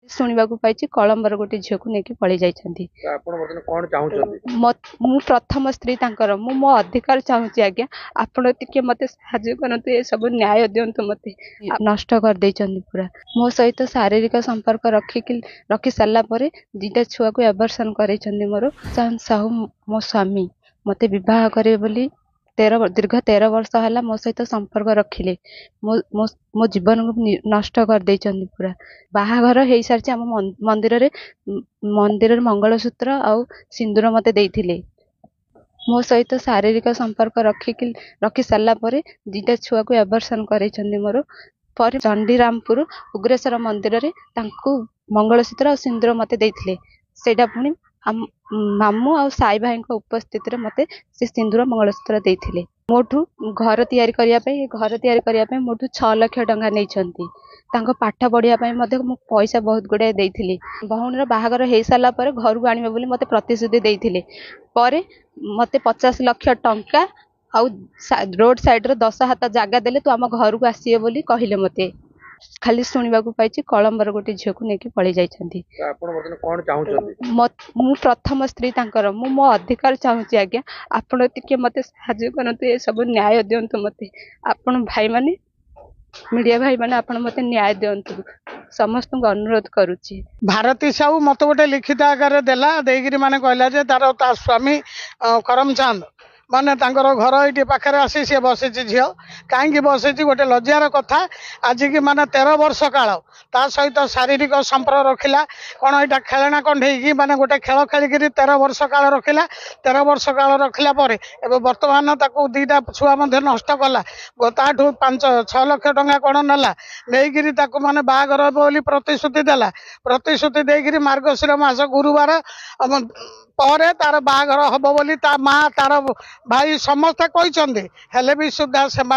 ଶୁଣିବାକୁ ପାଇଛି କଳମ୍ବର ଗୋଟେ ଝିଅକୁ ନେଇକି ପଳେଇ ଯାଇଛନ୍ତି। ମୁଁ ପ୍ରଥମ ସ୍ତ୍ରୀ ତାଙ୍କର, ମୁଁ ମୋ ଅଧିକାର ଚାହୁଁଛି ଆଜ୍ଞା। ଆପଣ ଟିକେ ମତେ ସାହାଯ୍ୟ କରନ୍ତୁ, ଏ ସବୁ ନ୍ୟାୟ ଦିଅନ୍ତୁ ମତେ। ନଷ୍ଟ କରିଦେଇଛନ୍ତି ପୁରା। ମୋ ସହିତ ଶାରୀରିକ ସମ୍ପର୍କ ରଖି ସାରିଲା ପରେ ଦିଟା ଛୁଆକୁ ଆବର୍ଷଣ କରେଇଛନ୍ତି। ମୋର ସାହୁ ମୋ ସ୍ୱାମୀ ମତେ ବିବାହ କରିବେ ବୋଲି ଦୀର୍ଘ 13 ବର୍ଷ ହେଲା ମୋ ସହିତ ସମ୍ପର୍କ ରଖିଲେ। ମୋ ଜୀବନକୁ ନଷ୍ଟ କରିଦେଇଛନ୍ତି ପୁରା। ବାହାଘର ହେଇସାରିଛି ଆମ ମନ୍ଦିରରେ ମଙ୍ଗଳସୂତ୍ର ଆଉ ସିନ୍ଦୁର ମତେ ଦେଇଥିଲେ। ମୋ ସହିତ ଶାରୀରିକ ସମ୍ପର୍କ ରଖି ସାରିଲା ପରେ ଦିଟା ଛୁଆକୁ ଆବର୍ଷଣ କରେଇଛନ୍ତି ମୋର। ପରେ ଚଣ୍ଡୀରାମପୁର ଉଗ୍ରେଶ୍ୱର ମନ୍ଦିରରେ ତାଙ୍କୁ ମଙ୍ଗଳସୂତ୍ର ଆଉ ସିନ୍ଦୁର ମତେ ଦେଇଥିଲେ। ସେଇଟା ପୁଣି ମାମୁଁ ଆଉ ସାଇ ଭାଇଙ୍କ ଉପସ୍ଥିତିରେ ମତେ ସେ ସିନ୍ଦୁର ମଙ୍ଗଳସୂତ୍ର ଦେଇଥିଲେ। ମୋଠୁ ଘର ତିଆରି କରିବା ପାଇଁ ମୋଠୁ 6 ଲକ୍ଷ ଟଙ୍କା ନେଇଛନ୍ତି। ତାଙ୍କ ପାଠ ପଢିବା ପାଇଁ ମଧ୍ୟ ମୁଁ ପଇସା ବହୁତ ଗୁଡାଏ ଦେଇଥିଲି। ଭଉଣୀର ବାହାଘର ହେଇସାରିଲା ପରେ ଘରକୁ ଆଣିବେ ବୋଲି ମତେ ପ୍ରତିଶ୍ରୁତି ଦେଇଥିଲେ। ପରେ ମତେ 50 ଲକ୍ଷ ଟଙ୍କା ଆଉ ରୋଡ ସାଇଡରେ 10 ହାତ ଜାଗା ଦେଲେ ତୁ ଆମ ଘରକୁ ଆସିବେ ବୋଲି କହିଲେ ମତେ। ଖାଲି ଶୁଣିବାକୁ ପାଇଛି କଳମ୍ବର ଗୋଟେ ଝିଅକୁ ନେଇକି ପଳେଇ ଯାଇଛନ୍ତି। ମୁଁ ପ୍ରଥମ ସ୍ତ୍ରୀ ତାଙ୍କର, ମୁଁ ମୋ ଅଧିକାର ଚାହୁଁଛି ଆଜ୍ଞା। ଆପଣ ଟିକେ ମତେ ସାହାଯ୍ୟ କରନ୍ତୁ, ଏ ସବୁ ନ୍ୟାୟ ଦିଅନ୍ତୁ ମତେ। ଆପଣ ଭାଇମାନେ, ମିଡିଆ ଭାଇମାନେ, ଆପଣ ମତେ ନ୍ୟାୟ ଦିଅନ୍ତୁ, ସମସ୍ତଙ୍କୁ ଅନୁରୋଧ କରୁଛି। ଭାରତୀ ସାହୁ ମତେ ଗୋଟେ ଲିଖିତ ଆକାରରେ ଦେଲା, ଦେଇକିରି ମାନେ କହିଲା ଯେ ତା ସ୍ୱାମୀ କରମଚାନ୍ଦ ମାନେ ତାଙ୍କର ଘର ଏଇଠି ପାଖରେ ଆସି ସିଏ ବସିଛି। ଝିଅ କାହିଁକି ବସିଛି ଗୋଟେ ଲଜ୍ଜାର କଥା। ଆଜିକି ମାନେ 13 ବର୍ଷ କାଳ ତା ସହିତ ଶାରୀରିକ ସମ୍ପର୍କ ରଖିଲା। କ'ଣ ଏଇଟା ଖେଳଣା କଣ୍ଢେଇକି ମାନେ ଗୋଟେ ଖେଳ ଖେଳିକିରି 13 ବର୍ଷ କାଳ ରଖିଲା। 13 ବର୍ଷ କାଳ ରଖିଲା ପରେ ଏବେ ବର୍ତ୍ତମାନ ତାକୁ ଦିଟା ଛୁଆ ମଧ୍ୟ ନଷ୍ଟ କଲା। ତାଠୁ 5-6 ଲକ୍ଷ ଟଙ୍କା କ'ଣ ନେଲା, ନେଇକିରି ତାକୁ ମାନେ ବାହାଘର ହେବ ବୋଲି ପ୍ରତିଶ୍ରୁତି ଦେଲା। ପ୍ରତିଶ୍ରୁତି ଦେଇକିରି ମାର୍ଗଶିର ମାସ ଗୁରୁବାର ପରେ ତାର ବାହାଘର ହବ ବୋଲି ତା ମା, ତାର ଭାଇ ସମସ୍ତେ କହିଛନ୍ତି। ହେଲେ ବି ସୁଦ୍ଧା ସେମାନେ